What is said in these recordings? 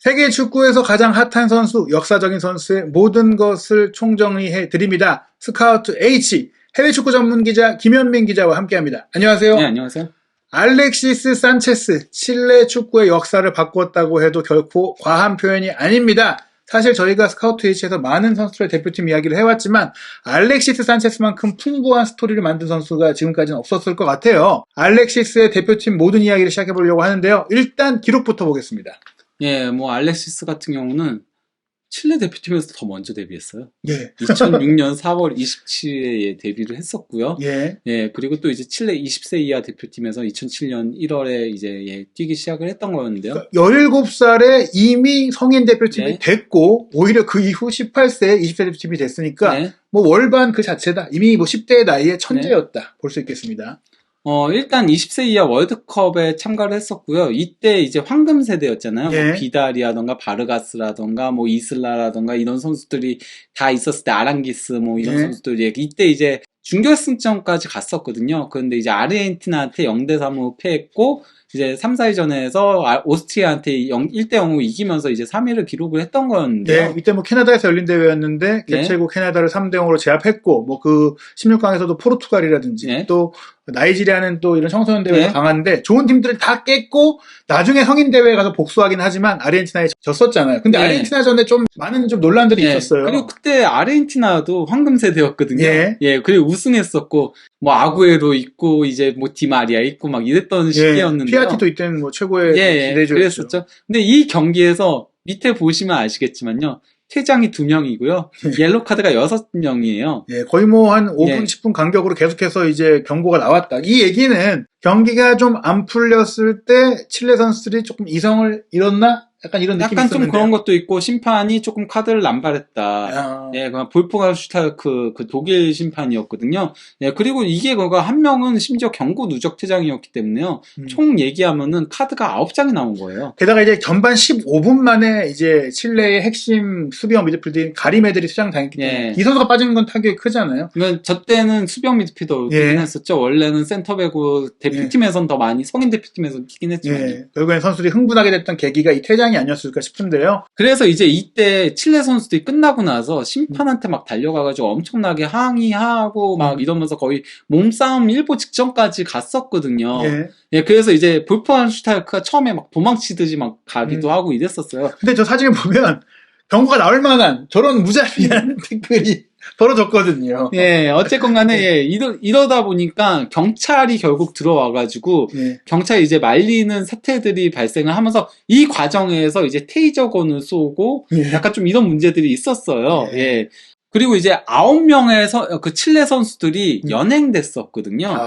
세계 축구에서 가장 핫한 선수, 역사적인 선수의 모든 것을 총정리해 드립니다. 스카우트 H 해외 축구 전문 기자 김현민 기자와 함께합니다. 안녕하세요. 네, 안녕하세요. 알렉시스 산체스, 칠레 축구의 역사를 바꿨다고 해도 결코 과한 표현이 아닙니다. 사실 저희가 스카우트 H에서 많은 선수들의 대표팀 이야기를 해왔지만 알렉시스 산체스만큼 풍부한 스토리를 만든 선수가 지금까지는 없었을 것 같아요. 알렉시스의 대표팀 모든 이야기를 시작해보려고 하는데요. 일단 기록부터 보겠습니다. 예, 알렉시스 같은 경우는 칠레 대표팀에서 더 먼저 데뷔했어요. 예. 2006년 4월 27일에 데뷔를 했었고요. 예. 예, 그리고 또 이제 칠레 20세 이하 대표팀에서 2007년 1월에 이제 뛰기 시작을 했던 거였는데요. 그러니까 17살에 이미 성인 대표팀이 네. 됐고, 오히려 그 이후 18세, 20세 대표팀이 됐으니까, 네. 월반 그 자체다. 이미 10대의 나이에 천재였다. 볼 수 있겠습니다. 일단 20세 이하 월드컵에 참가를 했었고요. 이때 이제 황금 세대였잖아요. 예. 비달이라던가 바르가스라던가 이슬라라던가 이런 선수들이 다 있었을 때 아랑기스 이런 예. 선수들이 이때 이제 준결승전까지 갔었거든요. 그런데 이제 아르헨티나한테 0대3으로 패했고 이제 3, 4위전에서 오스트리아한테 1대 0으로 이기면서 이제 3위를 기록을 했던 거였는데요. 네, 이때 캐나다에서 열린 대회였는데, 개최국 캐나다를 3대 0으로 제압했고, 16강에서도 포르투갈이라든지, 네. 또, 나이지리아는 또 이런 청소년 대회가 네. 강한데, 좋은 팀들을 다 깼고, 나중에 성인 대회에 가서 복수하긴 하지만, 아르헨티나에 졌었잖아요. 근데 네. 아르헨티나전에 많은 논란들이 예, 있었어요. 그리고 그때 아르헨티나도 황금 세대였거든요. 예. 그리고 우승했었고, 아구에로 있고, 이제 디마리아 있고, 이랬던 시기였는데요. 피아티도 이때는 최고의 기대주였죠. 그랬었죠. 근데 이 경기에서 밑에 보시면 아시겠지만요. 퇴장이 2명이고요. 옐로 카드가 6명이에요. 예, 거의 한 5분, 10분 간격으로 계속해서 이제 경고가 나왔다. 이 얘기는 경기가 좀 안 풀렸을 때 칠레 선수들이 조금 이성을 잃었나? 약간 이런 느낌이 약간 좀 있었는데요. 그런 것도 있고 심판이 조금 카드를 남발했다. 볼포가슈탈크 그 독일 심판이었거든요. 예, 그리고 이게 한 명은 심지어 경고 누적 퇴장이었기 때문에요. 총 얘기하면은 카드가 9장이 나온 거예요. 게다가 이제 전반 15분 만에 이제 칠레의 핵심 수비형 미드필더인 가리메들이 수장당했기 때문에 이 선수가 빠진 건 타격이 크잖아요. 그러니까 저 때는 수비형 미드필더긴 했었죠. 원래는 센터백으로 대표팀에선 더 많이 성인 대표팀에서 뛰긴 했지만 결국엔 선수들이 흥분하게 됐던 계기가 이 퇴장이 아니었을까 싶은데요. 그래서 이제 이때 칠레 선수들이 끝나고 나서 심판한테 엄청나게 항의하고 이러면서 거의 몸싸움 일보 직전까지 갔었거든요. 그래서 이제 볼포가슈탈크가 처음에 도망치듯이 가기도 하고 이랬었어요. 근데 저 사진을 보면 경고가 나올 만한 저런 무자비한 댓글이 벌어졌거든요. 어쨌건 간에, 이러다 보니까 경찰이 결국 들어와가지고, 경찰이 이제 말리는 사태들이 발생을 하면서, 이 과정에서 이제 테이저건을 쏘고, 약간 좀 이런 문제들이 있었어요. 그리고 이제 9명의 그 칠레 선수들이 연행됐었거든요.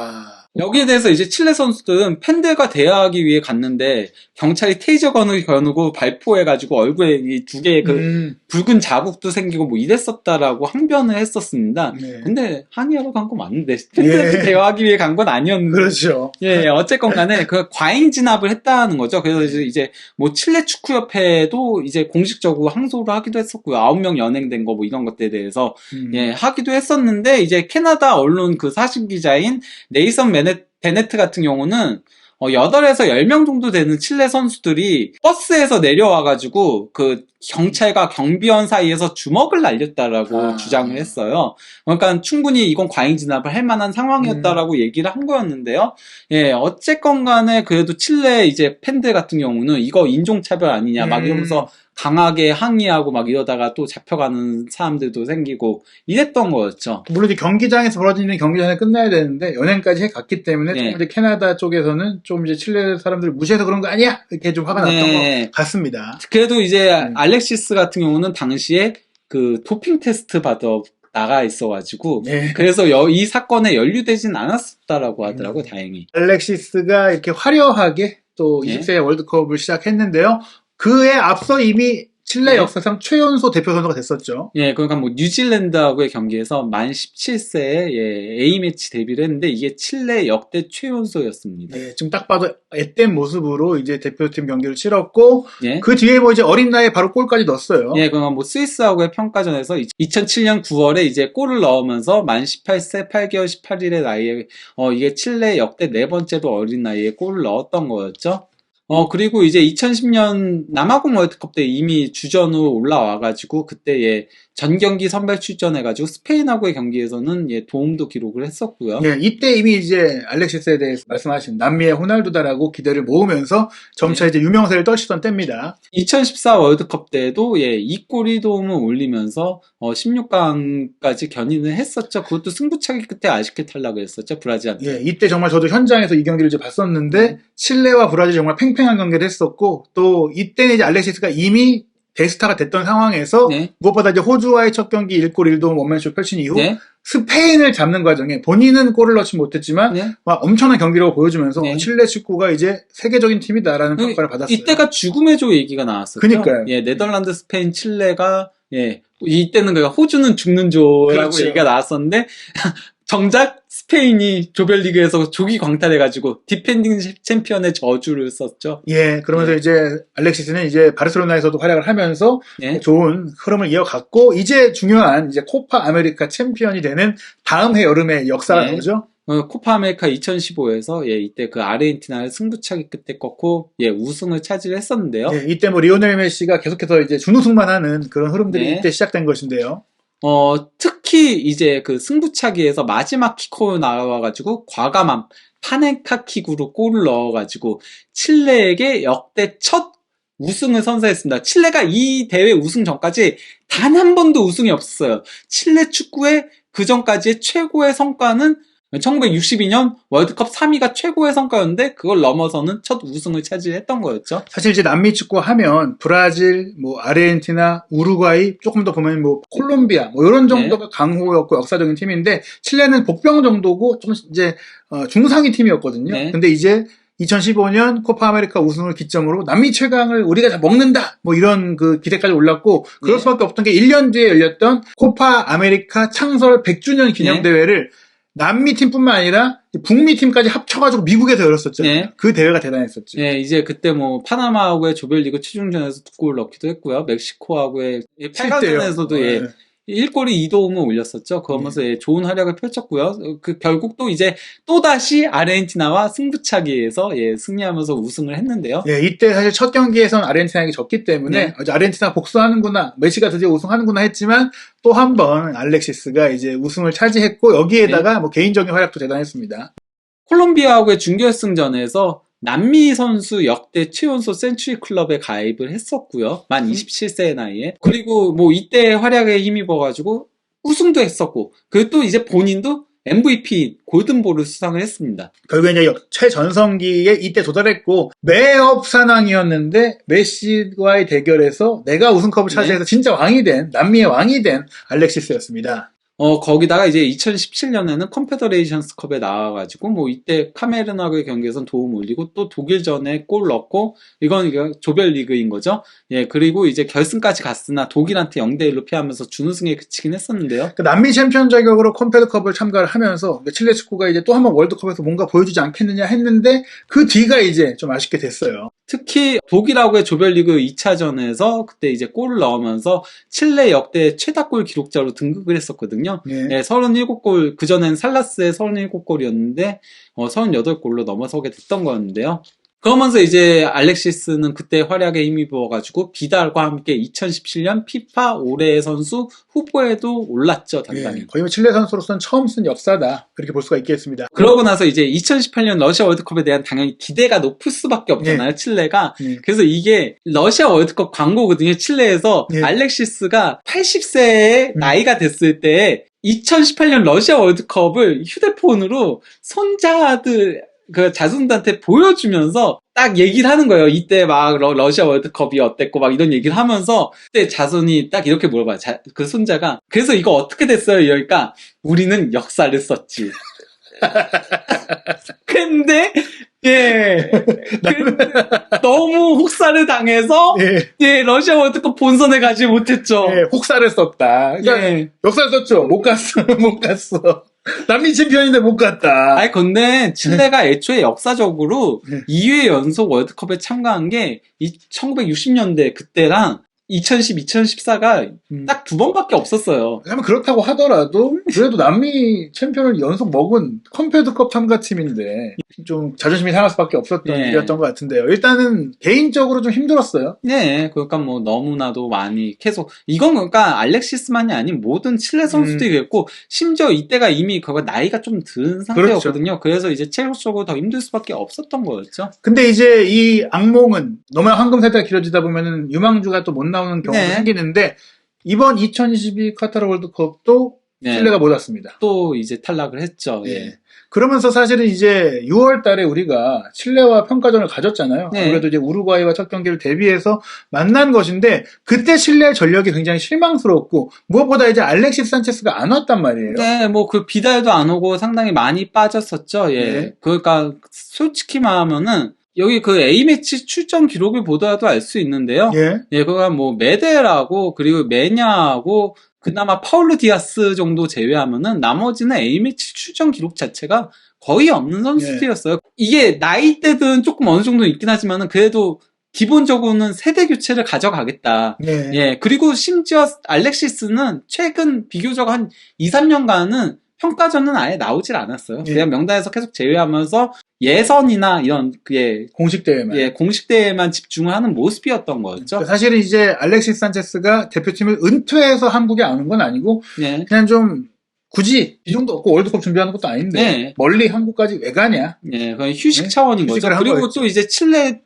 여기에 대해서 이제 칠레 선수들은 팬들과 대화하기 위해 갔는데 경찰이 테이저건을 겨누고 발포해가지고 얼굴에 이 2개의 그 붉은 자국도 생기고 이랬었다라고 항변을 했었습니다. 근데 항의하러 간 거 맞는데 팬들과 대화하기 위해 간 건 아니었는데. 그렇죠. 어쨌건 간에 그 과잉 진압을 했다는 거죠. 그래서 이제 칠레 축구협회도 이제 공식적으로 항소를 하기도 했었고요. 9명 연행된 거 이런 것들에 대해서 하기도 했었는데 이제 캐나다 언론 그 사심 기자인 네이선 베네트 같은 경우는 8에서 10명 정도 되는 칠레 선수들이 버스에서 내려와가지고 그 경찰과 경비원 사이에서 주먹을 날렸다라고 주장을 했어요. 그러니까 충분히 이건 과잉 진압을 할 만한 상황이었다라고 얘기를 한 거였는데요. 어쨌건 간에 그래도 칠레 이제 팬들 같은 경우는 이거 인종차별 아니냐 이러면서 강하게 항의하고 이러다가 또 잡혀가는 사람들도 생기고 이랬던 거였죠. 물론 이제 경기장에서 벌어지는 경기전에 끝나야 되는데 연행까지 해갔기 때문에 조금 이제 캐나다 쪽에서는 좀 이제 칠레 사람들을 무시해서 그런 거 아니야? 이렇게 좀 화가 났던 것 같습니다. 그래도 이제 알렉시스 같은 경우는 당시에 그 도핑 테스트 받아 나가 있어가지고 그래서 이 사건에 연루되진 않았다라고 하더라고 다행히. 알렉시스가 이렇게 화려하게 또 20세 월드컵을 시작했는데요. 그에 앞서 이미 칠레 역사상 최연소 대표 선수가 됐었죠. 그러니까 뉴질랜드하고의 경기에서 만 17세에 A매치 데뷔를 했는데 이게 칠레 역대 최연소였습니다. 지금 딱 봐도 앳된 모습으로 이제 대표팀 경기를 치렀고 그 뒤에 이제 어린 나이에 바로 골까지 넣었어요. 그러니까 스위스하고의 평가전에서 2007년 9월에 이제 골을 넣으면서 만 18세 8개월 18일의 나이에 이게 칠레 역대 4번째로 어린 나이에 골을 넣었던 거였죠. 그리고 이제 2010년 남아공 월드컵 때 이미 주전으로 올라와가지고, 그때 전 경기 선발 출전해가지고, 스페인하고의 경기에서는 도움도 기록을 했었고요. 예, 이때 이미 이제 알렉시스에 대해서 말씀하신 남미의 호날두다라고 기대를 모으면서 점차 이제 유명세를 떨치던 때입니다. 2014 월드컵 때도 2골 2도움을 올리면서 16강까지 견인을 했었죠. 그것도 승부차기 끝에 아쉽게 탈락을 했었죠, 브라질한테. 예, 이때 정말 저도 현장에서 이 경기를 이제 봤었는데 칠레와 브라질 정말 팽팽한 경기를 했었고 또 이때는 이제 알렉시스가 이미 대스타가 됐던 상황에서 네. 무엇보다 이제 호주와의 첫 경기 1골 1도움 원맨쇼 펼친 이후 네. 스페인을 잡는 과정에 본인은 골을 넣지 못했지만 네. 엄청난 경기력을 보여주면서 네. 칠레 축구가 이제 세계적인 팀이다라는 평가를 받았어요. 이때가 죽음의 조 얘기가 나왔었죠. 그러니까요. 네덜란드, 스페인, 칠레가 이때는 그러니까 호주는 죽는 조라고 그렇죠. 얘기가 나왔었는데 정작 스페인이 조별리그에서 조기 광탈해가지고 디펜딩 챔피언의 저주를 썼죠. 예, 그러면서 이제 알렉시스는 이제 바르셀로나에서도 활약을 하면서 좋은 흐름을 이어갔고 이제 중요한 이제 코파 아메리카 챔피언이 되는 다음 해 여름의 역사가 나오죠. 코파 아메리카 2015에서 이때 그 아르헨티나를 승부차기 끝에 꺾고 우승을 차지했었는데요. 이때 뭐 리오넬 메시가 계속해서 이제 준우승만 하는 그런 흐름들이 이때 시작된 것인데요. 특히 이제 그 승부차기에서 마지막 킥으로 나와가지고 과감한 파넨카 킥으로 골을 넣어가지고 칠레에게 역대 첫 우승을 선사했습니다. 칠레가 이 대회 우승 전까지 단 한 번도 우승이 없었어요. 칠레 축구의 그 전까지의 최고의 성과는 1962년 월드컵 3위가 최고의 성과였는데 그걸 넘어서는 첫 우승을 차지했던 거였죠. 사실 이제 남미 축구 하면 브라질, 뭐 아르헨티나, 우루과이, 조금 더 보면 뭐 콜롬비아 뭐 이런 정도가 강호였고 역사적인 팀인데 칠레는 복병 정도고 좀 이제 중상위 팀이었거든요. 근데 이제 2015년 코파 아메리카 우승을 기점으로 남미 최강을 우리가 다 먹는다! 뭐 이런 그 기대까지 올랐고, 그럴 수밖에 없던 게 1년 뒤에 열렸던 코파 아메리카 창설 100주년 기념대회를 남미 팀뿐만 아니라 북미 팀까지 합쳐가지고 미국에서 열었었죠. 그 대회가 대단했었죠. 이제 그때 뭐 파나마하고의 조별리그 최종전에서 2골을 넣기도 했고요. 멕시코하고의 8강전에서도 1골이 2도움을 올렸었죠. 그러면서 좋은 활약을 펼쳤고요. 결국 또 이제 또다시 아르헨티나와 승부차기에서 승리하면서 우승을 했는데요. 이때 사실 첫 경기에선 아르헨티나에게 졌기 때문에 아르헨티나 복수하는구나, 메시가 드디어 우승하는구나 했지만 또 한 번 알렉시스가 이제 우승을 차지했고 여기에다가 뭐 개인적인 활약도 대단했습니다. 콜롬비아하고의 준결승전에서 남미 선수 역대 최연소 센츄리 클럽에 가입을 했었고요. 만 27세의 나이에. 그리고 뭐 이때 활약에 힘입어가지고 우승도 했었고, 그리고 또 이제 본인도 MVP 골든볼을 수상을 했습니다. 결국에 이제 최전성기에 이때 도달했고 매업 산왕이었는데 메시와의 대결에서 내가 우승컵을 차지해서 진짜 왕이 된, 남미의 왕이 된 알렉시스였습니다. 거기다가 이제 2017년에는 컨페더레이션스컵에 나와가지고, 뭐, 이때 카메룬하고의 경기에선 도움 올리고, 또 독일전에 골 넣고, 이건 조별리그인 거죠. 그리고 이제 결승까지 갔으나 독일한테 0대1로 패하면서 준우승에 그치긴 했었는데요. 남미 챔피언 자격으로 컨페더컵을 참가를 하면서 칠레 축구가 이제 또 한번 월드컵에서 뭔가 보여주지 않겠느냐 했는데, 그 뒤가 이제 좀 아쉽게 됐어요. 특히 독일하고의 조별리그 2차전에서 그때 이제 골을 넣으면서 칠레 역대 최다골 기록자로 등극을 했었거든요. 37골, 그전엔 살라스의 37골이었는데 38골로 넘어서게 됐던 거였는데요. 그러면서 이제 알렉시스는 그때 활약에 힘입어가지고 비달과 함께 2017년 피파 올해의 선수 후보에도 올랐죠, 단단히. 거의 칠레 선수로서는 처음 쓴 역사다, 그렇게 볼 수가 있겠습니다. 그러고 나서 이제 2018년 러시아 월드컵에 대한 당연히 기대가 높을 수밖에 없잖아요, 칠레가. 그래서 이게 러시아 월드컵 광고거든요, 칠레에서. 알렉시스가 80세의 나이가 됐을 때 2018년 러시아 월드컵을 휴대폰으로 손자들 그 자손들한테 보여주면서 딱 얘기를 하는 거예요. 이때 막 러시아 월드컵이 어땠고 막 이런 얘기를 하면서 그때 자손이 딱 이렇게 물어봐요. 그 손자가 그래서 이거 어떻게 됐어요? 이러니까 우리는 역사를 썼지. 근데 너무 혹사를 당해서 러시아 월드컵 본선에 가지 못했죠. 혹사를 썼다. 그러니까 역사를 썼죠. 못 갔어. 남미 챔피언인데 못 갔다. 아니 근데 칠레가 애초에 역사적으로 2회 연속 월드컵에 참가한 게 1960년대 그때랑 2010, 2014가 딱 2번밖에 없었어요. 하면 그렇다고 하더라도 그래도 남미 챔피언을 연속 먹은 컴패드컵 참가팀인데 좀 자존심이 상할 수밖에 없었던 네. 일이었던 것 같은데요. 일단은 개인적으로 좀 힘들었어요. 네, 그러니까 뭐 너무나도 많이 계속 이건 그러니까 알렉시스만이 아닌 모든 칠레 선수들이 그랬고 심지어 이때가 이미 그거 나이가 좀 든 상태였거든요. 그래서 이제 체력적으로 더 힘들 수밖에 없었던 거였죠. 근데 이제 이 악몽은 너무 황금 세대가 길어지다 보면은 유망주가 또 못 나오는 경우가 네. 생기는데 이번 2022 카타르 월드컵도 네. 칠레가 못 왔습니다. 또 이제 탈락을 했죠. 예. 예. 그러면서 사실은 이제 6월 달에 우리가 칠레와 평가전을 가졌잖아요. 네. 아무래도 이제 우루과이와 첫 경기를 대비해서 만난 것인데 그때 칠레의 전력이 굉장히 실망스럽고 무엇보다 이제 알렉시스 산체스가 안 왔단 말이에요. 네, 뭐 그 비달도 안 오고 상당히 많이 빠졌었죠. 예. 네. 그러니까 솔직히 말하면은 여기 그 A매치 출전 기록을 보더라도 알 수 있는데요. 예. 예, 그가 뭐 메델하고 그리고 메냐하고 그나마 파울루 디아스 정도 제외하면은 나머지는 A매치 출전 기록 자체가 거의 없는 선수들이었어요. 이게 나이대들은 조금 어느 정도 있긴 하지만은 그래도 기본적으로는 세대 교체를 가져가겠다. 네. 예, 그리고 심지어 알렉시스는 최근 비교적 한 2, 3년간은 평가전은 아예 나오질 않았어요. 예. 그냥 명단에서 계속 제외하면서 예선이나 이런 공식 대회만. 예, 공식 대회만 집중을 하는 모습이었던 거였죠. 사실은 이제 알렉시스 산체스가 대표팀을 은퇴해서 한국에 오는 건 아니고 네. 그냥 좀 굳이 이 정도 없고 월드컵 준비하는 것도 아닌데 네. 멀리 한국까지 왜 가냐? 예, 그냥 휴식 네? 차원인 거죠. 휴식을 한 그리고 거였죠. 또 이제 칠레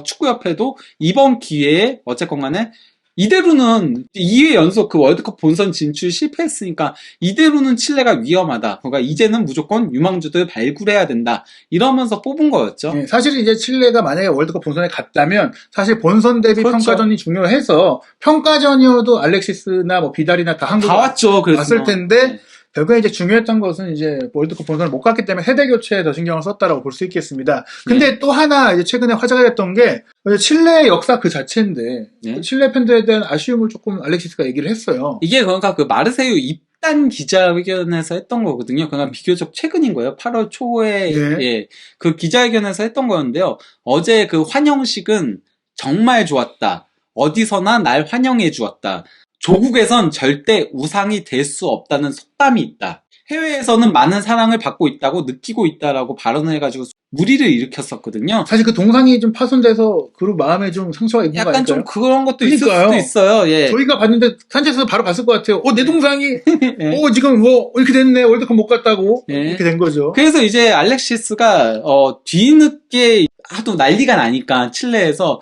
축구협회도 이번 기회에 어쨌건 간에 이대로는 2회 연속 그 월드컵 본선 진출 실패했으니까 이대로는 칠레가 위험하다. 그러니까 이제는 무조건 유망주들 발굴해야 된다. 이러면서 뽑은 거였죠. 네, 사실 이제 칠레가 만약에 월드컵 본선에 갔다면 사실 본선 대비 그렇죠. 평가전이 중요해서 평가전이어도 알렉시스나 뭐 비달이나 다 한국 다 왔죠. 그래서 왔을 뭐. 텐데 네. 결국에 이제 중요했던 것은 이제 월드컵 본선을 못 갔기 때문에 세대 교체에 더 신경을 썼다라고 볼 수 있겠습니다. 근데 또 하나 이제 최근에 화제가 됐던 게 칠레의 역사 그 자체인데 네. 칠레 팬들에 대한 아쉬움을 조금 알렉시스가 얘기를 했어요. 이게 그러니까 그 마르세유 입단 기자회견에서 했던 거거든요. 그냥 비교적 최근인 거예요. 8월 초에 네. 예, 그 기자회견에서 했던 거였는데요. 어제 그 환영식은 정말 좋았다. 어디서나 날 환영해 주었다. 조국에선 절대 우상이 될 수 없다는 속담이 있다. 해외에서는 많은 사랑을 받고 있다고 느끼고 있다라고 발언을 해가지고 무리를 일으켰었거든요. 사실 그 동상이 좀 파손돼서 그룹 마음에 좀 상처가 있는 거 약간 아닐까요? 좀 그런 것도 있을 그러니까요. 수도 있어요. 예. 저희가 봤는데 산체스 바로 봤을 것 같아요. 내 동상이 예. 지금 뭐 이렇게 됐네. 월드컵 못 갔다고 예. 이렇게 된 거죠. 그래서 이제 알렉시스가 뒤늦게 하도 난리가 나니까 칠레에서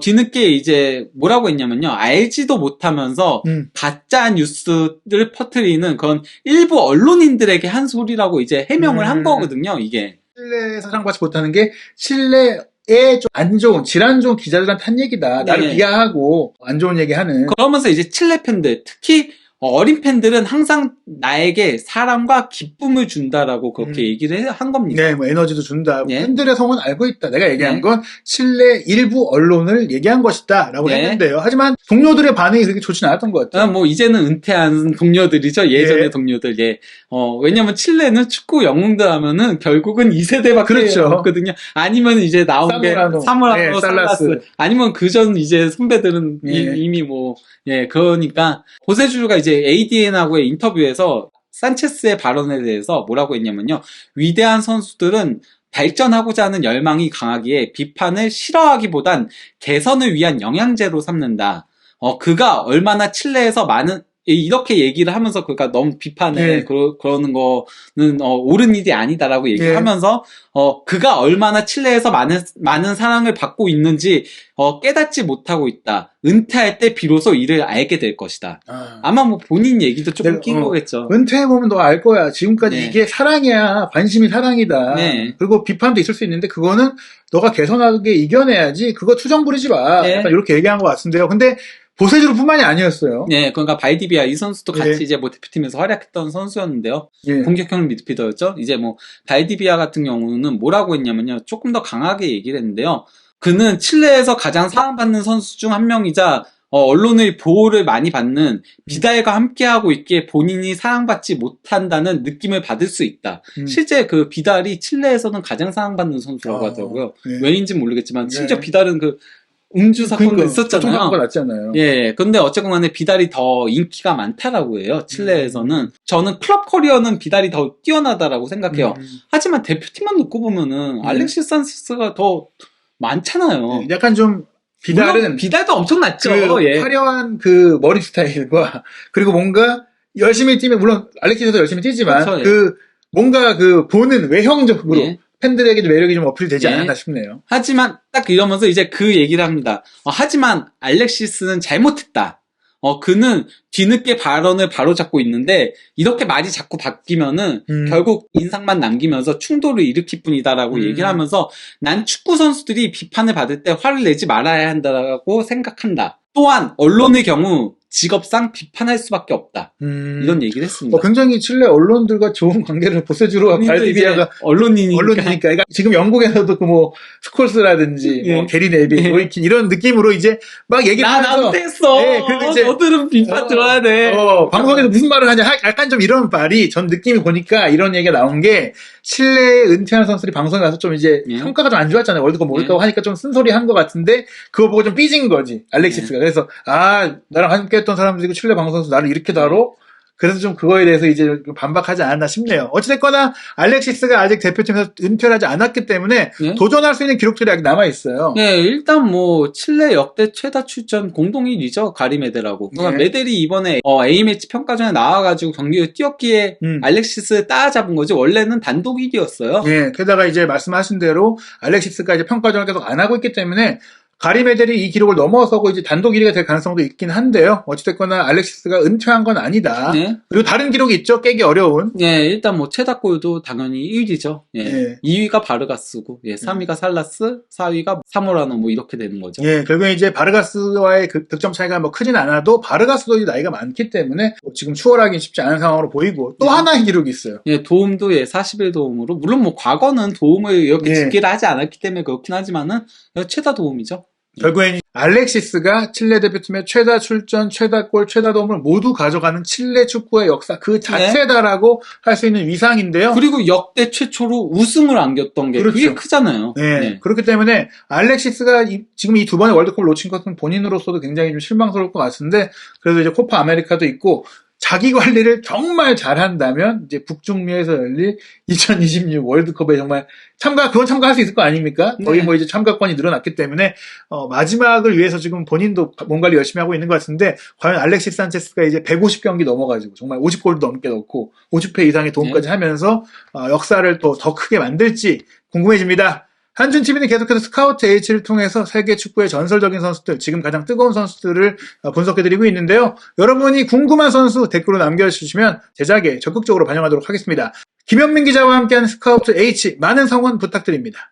뒤늦게 이제 뭐라고 했냐면요. 알지도 못하면서 가짜 뉴스를 퍼뜨리는 그런 일부 언론인들에게 한 소리라고 이제 해명을 한 거거든요. 이게. 칠레에서 사랑받지 못하는 게 칠레의 좀 안 좋은 질환 좋은 기자들한테 한 얘기다. 나를 네. 비하하고 안 좋은 얘기하는. 그러면서 이제 칠레 팬들 특히 어린 팬들은 항상 나에게 사랑과 기쁨을 준다라고 그렇게 얘기를 한 겁니다. 네, 뭐 에너지도 준다. 네. 팬들의 성은 알고 있다. 내가 얘기한 네. 건 칠레 일부 언론을 얘기한 것이다라고 네. 했는데요. 하지만 동료들의 반응이 그렇게 좋지는 않았던 것 같아요. 뭐 이제는 은퇴한 동료들이죠. 예전의 예. 동료들. 예. 왜냐면 칠레는 축구 영웅들 하면은 결국은 2세대밖에 그렇죠. 없거든요. 아니면 이제 나온 게 사모라노. 사모라노, 예, 살라스. 살라스. 아니면 그전 이제 선배들은 예. 이미 뭐 그러니까 호세주가 이제 ADN하고의 인터뷰에서 산체스의 발언에 대해서 뭐라고 했냐면요. 위대한 선수들은 발전하고자 하는 열망이 강하기에 비판을 싫어하기보단 개선을 위한 영양제로 삼는다. 그가 얼마나 칠레에서 많은 이렇게 얘기를 하면서 그가 너무 비판을 네. 그러는 거는 옳은 일이 아니다라고 얘기를 네. 하면서 그가 얼마나 칠레에서 많은 사랑을 받고 있는지 깨닫지 못하고 있다. 은퇴할 때 비로소 이를 알게 될 것이다. 아마 뭐 본인 얘기도 조금 낀 거겠죠. 은퇴해보면 너 알 거야. 지금까지 네. 이게 사랑이야. 관심이 사랑이다. 네. 그리고 비판도 있을 수 있는데 그거는 너가 개선하게 이겨내야지. 그거 투정 부리지 마. 네. 약간 이렇게 얘기한 것 같은데요. 근데 보세주로 뿐만이 아니었어요. 네, 그러니까 발디비아 이 선수도 같이 네. 이제 뭐 대표팀에서 활약했던 선수였는데요. 예. 공격형 미드필더였죠. 이제 뭐 발디비아 같은 경우는 뭐라고 했냐면요. 조금 더 강하게 얘기를 했는데요. 그는 칠레에서 가장 사랑받는 선수 중 한 명이자 언론의 보호를 많이 받는 비달과 함께하고 있기에 본인이 사랑받지 못한다는 느낌을 받을 수 있다. 실제 그 비달이 칠레에서는 가장 사랑받는 선수라고 하더라고요. 네. 왜인지는 모르겠지만 심지어 네. 비달은 그 음주 사건도 그러니까 있었잖아요. 교통사고가 났잖아요. 예, 근데 어쨌건 간에 비달이 더 인기가 많다라고 해요, 칠레에서는. 저는 클럽 커리어는 비달이 더 뛰어나다라고 생각해요. 하지만 대표팀만 놓고 보면은 알렉시스 산체스가 더 많잖아요. 약간 좀 비달은 물론 비달도 엄청났죠. 그 예. 화려한 그 머리 스타일과 그리고 뭔가 열심히 뛰면 물론 알렉시스도 열심히 뛰지만 그렇죠, 예. 그 뭔가 그 보는 외형적으로 예. 팬들에게도 매력이 좀 어필되지 예. 않았나 싶네요. 하지만 딱 이러면서 이제 그 얘기를 합니다. 하지만 알렉시스는 잘못했다. 그는 뒤늦게 발언을 바로잡고 있는데 이렇게 말이 자꾸 바뀌면은 결국 인상만 남기면서 충돌을 일으킬 뿐이다라고 얘기를 하면서 난 축구 선수들이 비판을 받을 때 화를 내지 말아야 한다라고 생각한다. 또한 언론의 경우 직업상 비판할 수밖에 없다. 이런 얘기를 했습니다. 굉장히 칠레 언론들과 좋은 관계를 보세주로와 발디비아가 언론이니까. 그러니까 지금 영국에서도 그 뭐 스콜스라든지 예. 뭐 게리 네빌, 로이킨 이런 느낌으로 이제 막 얘기를 하면서 나못했어. 예, 그리고 이제 너들은 비판 들어야 돼. 방송에서 무슨 말을 하냐 약간 좀 이런 말이 전 느낌이 보니까 이런 얘기가 나온 게 칠레에 은퇴하는 선수들이 방송에 가서 좀 이제 예. 평가가 좀 안 좋았잖아요. 월드컵 모를까 하니까 좀 쓴소리 한 것 같은데 그거 보고 좀 삐진 거지 알렉시스가. 그래서 나랑 함께 했던 사람들이 칠레 방송에서 나를 이렇게 다뤄? 그래서 좀 그거에 대해서 이제 반박하지 않았나 싶네요. 어찌됐거나 알렉시스가 아직 대표팀에서 은퇴를 하지 않았기 때문에 예? 도전할 수 있는 기록들이 아직 남아있어요. 네, 일단 뭐 칠레 역대 최다 출전 공동 1위죠. 가리 메델하고. 그러니까 네. 메델이 이번에 A매치 평가전에 나와가지고 경기를 뛰었기에 알렉시스를 따라잡은 거지. 원래는 단독 1위였어요. 예, 게다가 이제 말씀하신 대로 알렉시스가 이제 평가전을 계속 안 하고 있기 때문에 가리 메델이 이 기록을 넘어서고 이제 단독 1위가 될 가능성도 있긴 한데요. 어찌됐거나 알렉시스가 은퇴한 건 아니다. 네. 그리고 다른 기록이 있죠. 깨기 어려운. 예, 일단 뭐 최다골도 당연히 1위죠. 예. 예. 2위가 바르가스고, 3위가 살라스, 4위가 사모라노 뭐 이렇게 되는 거죠. 예, 결국에 이제 바르가스와의 그 득점 차이가 뭐 크진 않아도 바르가스도 이제 나이가 많기 때문에 지금 추월하기 쉽지 않은 상황으로 보이고 또 하나의 기록이 있어요. 예, 도움도 41도움으로 물론 뭐 과거는 도움을 이렇게 집계를 하지 않았기 때문에 그렇긴 하지만은 최다 도움이죠. 결국엔 알렉시스가 칠레 대표팀의 최다 출전, 최다 골, 최다 도움을 모두 가져가는 칠레 축구의 역사 그 자체다라고 할 수 있는 위상인데요. 그리고 역대 최초로 우승을 안겼던 게 그렇죠. 그게 크잖아요. 네. 네. 그렇기 때문에 알렉시스가 지금 이 두 번의 월드컵을 놓친 것은 본인으로서도 굉장히 좀 실망스러울 것 같은데 그래도 이제 코파 아메리카도 있고 자기 관리를 정말 잘한다면 이제 북중미에서 열릴 2026 월드컵에 정말 그건 참가할 수 있을 거 아닙니까? 네. 거기 뭐 이제 참가권이 늘어났기 때문에 마지막을 위해서 지금 본인도 몸 관리 열심히 하고 있는 것 같은데 과연 알렉시스 산체스가 이제 150경기 넘어가지고 정말 50골도 넘게 넣고 50회 이상의 도움까지 하면서 역사를 또 더 크게 만들지 궁금해집니다. 한준TV는 계속해서 스카우트 H를 통해서 세계 축구의 전설적인 선수들, 지금 가장 뜨거운 선수들을 분석해드리고 있는데요. 여러분이 궁금한 선수 댓글로 남겨주시면 제작에 적극적으로 반영하도록 하겠습니다. 김현민 기자와 함께하는 스카우트 H, 많은 성원 부탁드립니다.